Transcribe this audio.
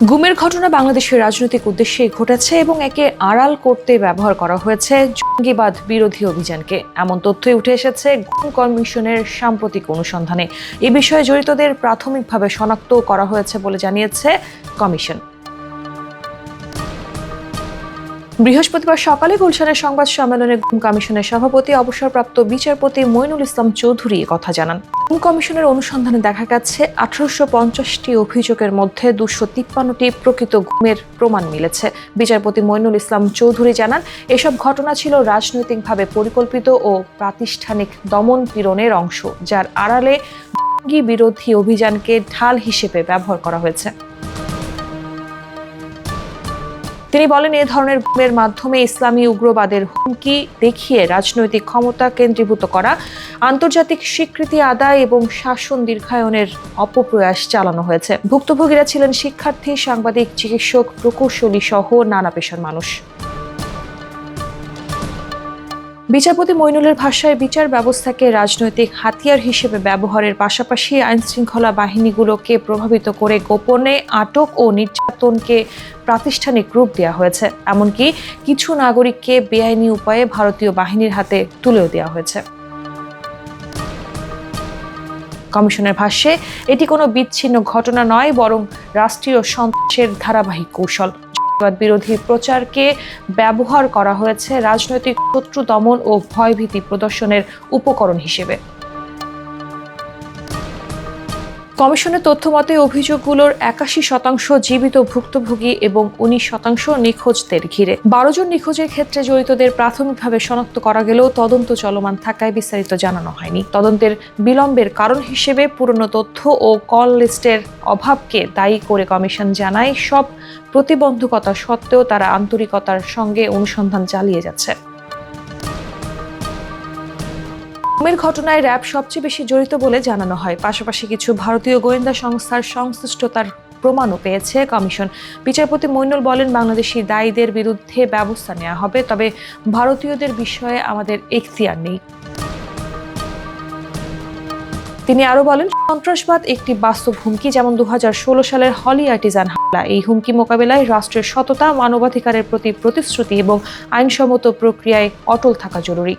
গুমের ঘটনা বাংলাদেশের রাজনৈতিক উদ্দেশ্যেই ঘটেছে এবং একে আড়াল করতে ব্যবহার করা হয়েছে জঙ্গিবাদ বিরোধী অভিযানকে। এমন তথ্যই উঠে এসেছে গুম কমিশনের সাম্প্রতিক অনুসন্ধানে। এ বিষয়ে জড়িতদের প্রাথমিকভাবে শনাক্ত করা হয়েছে বলে জানিয়েছে কমিশন। বৃহস্পতিবার সকালে গুলশানের সংবাদ সম্মেলনে গুম কমিশনের সভাপতি অবসরপ্রাপ্ত বিচারপতি মইনুল ইসলাম চৌধুরী কথা জানান। গুম কমিশনের অনুসন্ধানে দেখা গেছে 1850টি অভিযোগের মধ্যে 253টি প্রকৃত গুমের প্রমাণ মিলেছে। বিচারপতি মইনুল ইসলাম চৌধুরী জানান, এসব ঘটনা ছিল রাজনৈতিকভাবে পরিকল্পিত ও প্রাতিষ্ঠানিক দমন পীড়নের অংশ, যার আড়ালে জঙ্গি বিরোধী অভিযানকে ঢাল হিসেবে ব্যবহার করা হয়েছে। তিনি বলেন, এ ধরনের গুমের মাধ্যমে ইসলামী উগ্রবাদের হুমকি দেখিয়ে রাজনৈতিক ক্ষমতা কেন্দ্রীভূত করা, আন্তর্জাতিক স্বীকৃতি আদায় এবং শাসন দীর্ঘায়নের অপপ্রয়াস চালানো হয়েছে। ভুক্তভোগীরা ছিলেন শিক্ষার্থী, সাংবাদিক, চিকিৎসক, প্রকৌশলী সহ নানা পেশার মানুষ। বিচারপতি মইনুলের ভাষায়, বিচার ব্যবস্থাকে রাজনৈতিক হাতিয়ার হিসেবে ব্যবহারের পাশাপাশি আইনশৃঙ্খলা বাহিনীগুলোকে প্রভাবিত করে গোপনে আটক ও নির্যাতনকে প্রাতিষ্ঠানিক রূপ দেওয়া হয়েছে। এমনকি কিছু নাগরিককে বেআইনি উপায়ে ভারতীয় বাহিনীর হাতে তুলেও দেওয়া হয়েছে। কমিশনের ভাষ্যে, এটি কোনো বিচ্ছিন্ন ঘটনা নয়, বরং রাষ্ট্রীয় সন্ত্রাসের ধারাবাহিক কৌশল। বিরোধী প্রচারকে ব্যবহার করা হয়েছে রাজনৈতিক শত্রু দমন ও ভয়ভীতি প্রদর্শনের উপকরণ হিসেবে। কমিশনের তথ্য মতে অভিযোগগুলোর 81% জীবিত ভুক্তভোগী এবং 19% নিখোঁজদের ঘিরে। 12 জন নিখোঁজের ক্ষেত্রে জড়িতদের প্রাথমিকভাবে শনাক্ত করা গেলেও তদন্ত চলমান থাকায় বিস্তারিত জানানো হয়নি। তদন্তের বিলম্বের কারণ হিসেবে পুরনো তথ্য ও কল লিস্টের অভাবকে দায়ী করে কমিশন জানায়, সব প্রতিবন্ধকতা সত্ত্বেও তারা আন্তরিকতার সঙ্গে অনুসন্ধান চালিয়ে যাচ্ছে। গুমের ঘটনায় র্যাব সবচেয়ে বেশি জড়িত বলে জানানো হয়। পাশাপাশি কিছু ভারতীয় গোয়েন্দা সংস্থার সংশ্লিষ্টতার প্রমাণও পেয়েছে কমিশন। বিচারপতি মইনুল বলেন, বাংলাদেশি দায়ীদের বিরুদ্ধে ব্যবস্থা নেওয়া হবে, তবে ভারতীয়দের বিষয়ে আমাদের এখতিয়ার নেই। তিনি আরো বলেন, সন্ত্রাসবাদ একটি বাস্তব হুমকি, যেমন 2016 সালের হলি আর্টিজান হামলা। এই হুমকি মোকাবেলায় রাষ্ট্রের সততা, মানবাধিকারের প্রতি প্রতিশ্রুতি এবং আইনসম্মত প্রক্রিয়ায় অটল থাকা জরুরি।